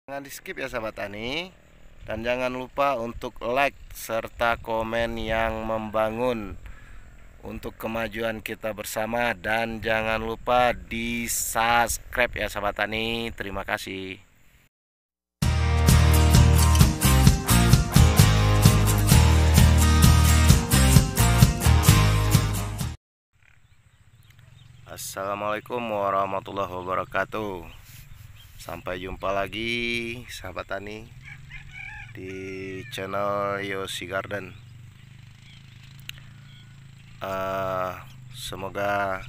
Jangan di skip ya sahabat tani. Dan jangan lupa untuk like serta komen yang membangun untuk kemajuan kita bersama. Dan jangan lupa di subscribe ya sahabat tani. Terima kasih. Assalamualaikum warahmatullahi wabarakatuh. Sampai jumpa lagi sahabat tani di channel Yosi Garden. Semoga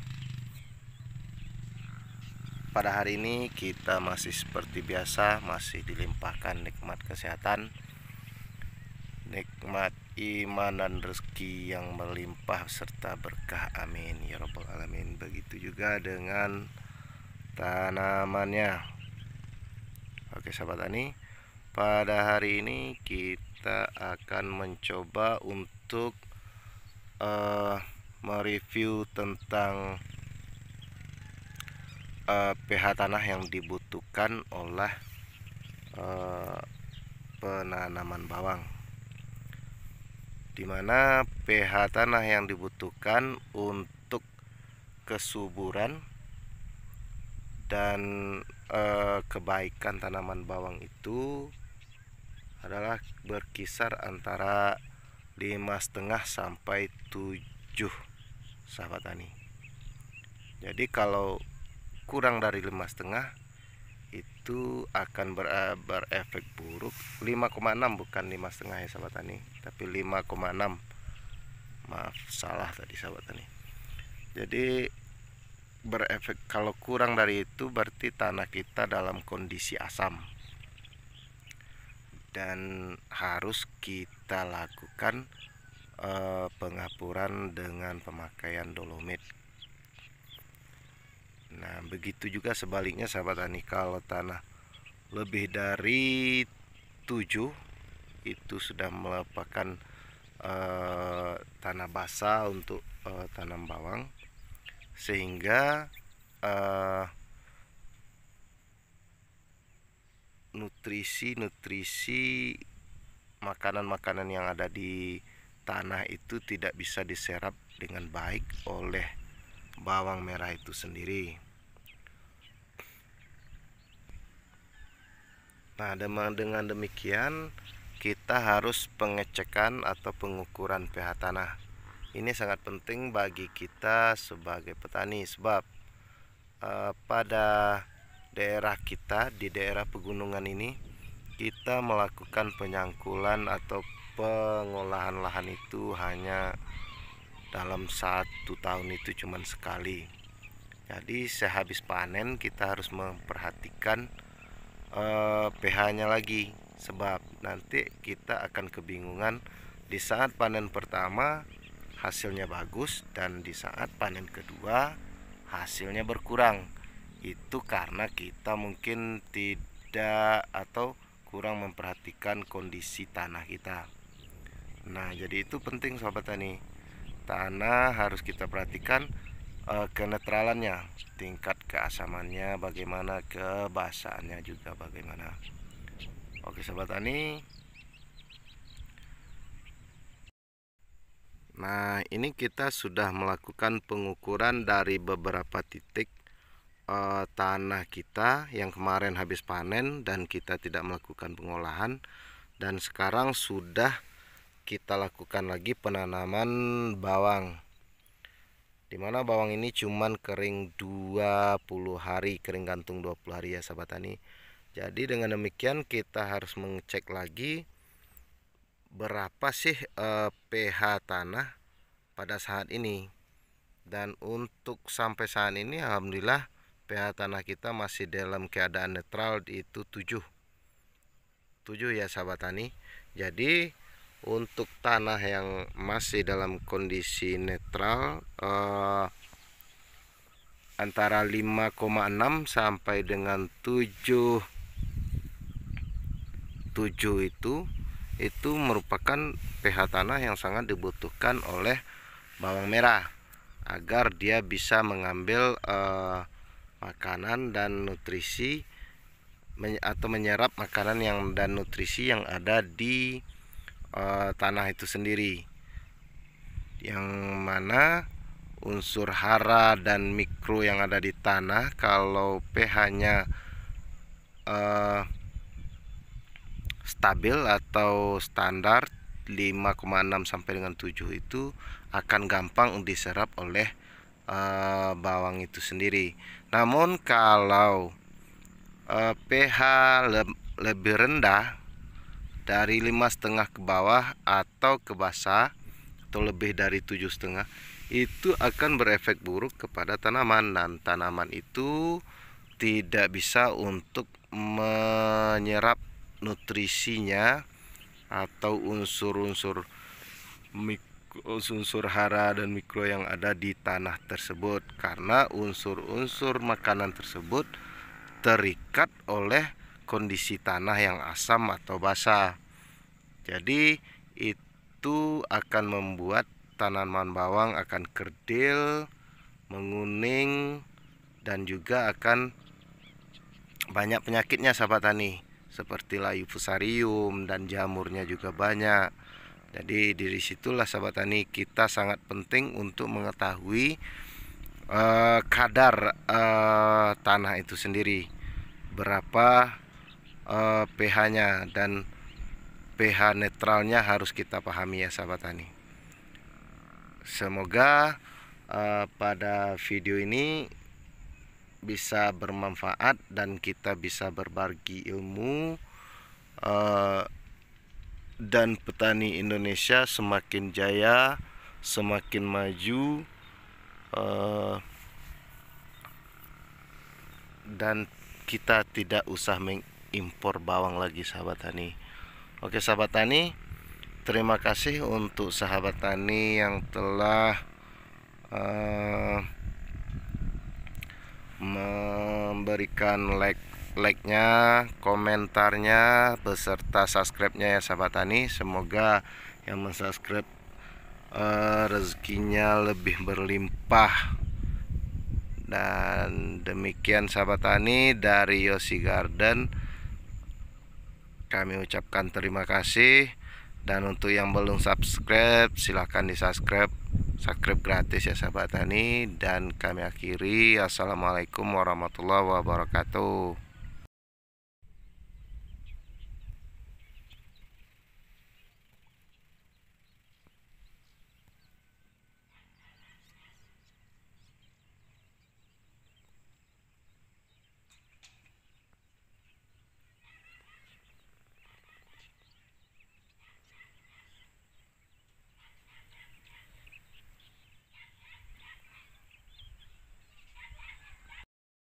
pada hari ini kita masih seperti biasa, masih dilimpahkan nikmat kesehatan, nikmat iman dan rezeki yang melimpah serta berkah, amin ya rabbal alamin. Begitu juga dengan tanamannya. Oke sahabat tani, pada hari ini kita akan mencoba untuk mereview tentang pH tanah yang dibutuhkan oleh penanaman bawang, dimana pH tanah yang dibutuhkan untuk kesuburan dan kebaikan tanaman bawang itu adalah berkisar antara 5,5 sampai 7 sahabat tani. Jadi kalau kurang dari 5,5 itu akan berefek buruk. 5,6 bukan 5,5 ya sahabat tani, tapi 5,6. Maaf, salah tadi sahabat tani. Jadi berefek, kalau kurang dari itu berarti tanah kita dalam kondisi asam dan harus kita lakukan pengapuran dengan pemakaian dolomit. Nah, begitu juga sebaliknya sahabat tani, kalau tanah lebih dari 7 itu sudah merupakan tanah basah untuk tanam bawang, sehingga nutrisi makanan-makanan yang ada di tanah itu tidak bisa diserap dengan baik oleh bawang merah itu sendiri. Nah, dengan demikian kita harus pengecekan atau pengukuran pH tanah. Ini sangat penting bagi kita sebagai petani, sebab pada daerah kita, di daerah pegunungan ini, kita melakukan penyangkulan atau pengolahan lahan itu hanya dalam 1 tahun itu cuma sekali. Jadi sehabis panen kita harus memperhatikan pH-nya lagi, sebab nanti kita akan kebingungan di saat panen pertama hasilnya bagus dan di saat panen kedua hasilnya berkurang. Itu karena kita mungkin tidak atau kurang memperhatikan kondisi tanah kita. Nah, jadi itu penting sahabat tani. Tanah harus kita perhatikan kenetralannya, tingkat keasamannya bagaimana, kebasahannya juga bagaimana. Oke sahabat tani. Nah, ini kita sudah melakukan pengukuran dari beberapa titik tanah kita yang kemarin habis panen dan kita tidak melakukan pengolahan, dan sekarang sudah kita lakukan lagi penanaman bawang, dimana bawang ini cuman kering 20 hari, kering gantung 20 hari ya sahabat tani. Jadi dengan demikian kita harus mengecek lagi berapa sih pH tanah pada saat ini. Dan untuk sampai saat ini alhamdulillah pH tanah kita masih dalam keadaan netral, itu 7 ya sahabat tani. Jadi untuk tanah yang masih dalam kondisi netral antara 5,6 sampai dengan 7 itu merupakan pH tanah yang sangat dibutuhkan oleh bawang merah agar dia bisa mengambil makanan dan nutrisi atau menyerap makanan dan nutrisi yang ada di tanah itu sendiri, yang mana unsur hara dan mikro yang ada di tanah kalau pH-nya stabil atau standar 5,6 sampai dengan 7 itu akan gampang diserap oleh bawang itu sendiri. Namun kalau pH lebih rendah dari 5,5 ke bawah atau ke basah atau lebih dari 7,5, itu akan berefek buruk kepada tanaman, dan tanaman itu tidak bisa untuk menyerap nutrisinya atau unsur-unsur hara dan mikro yang ada di tanah tersebut, karena unsur-unsur makanan tersebut terikat oleh kondisi tanah yang asam atau basah. Jadi itu akan membuat tanaman bawang akan kerdil, menguning, dan juga akan banyak penyakitnya sahabat tani, seperti layu fusarium dan jamurnya juga banyak. Jadi dari situlah sahabat tani kita sangat penting untuk mengetahui kadar tanah itu sendiri, berapa pH-nya, dan pH netralnya harus kita pahami ya sahabat tani. Semoga pada video ini bisa bermanfaat dan kita bisa berbagi ilmu, dan petani Indonesia semakin jaya, semakin maju, dan kita tidak usah mengimpor bawang lagi sahabat tani. Oke sahabat tani, terima kasih untuk sahabat tani yang telah memberikan like-nya, komentarnya, beserta subscribe-nya ya sahabat tani. Semoga yang mensubscribe rezekinya lebih berlimpah. Dan demikian sahabat tani dari Yosi Garden, kami ucapkan terima kasih. Dan untuk yang belum subscribe, silahkan di subscribe gratis ya sahabat tani. Dan kami akhiri, assalamualaikum warahmatullahi wabarakatuh.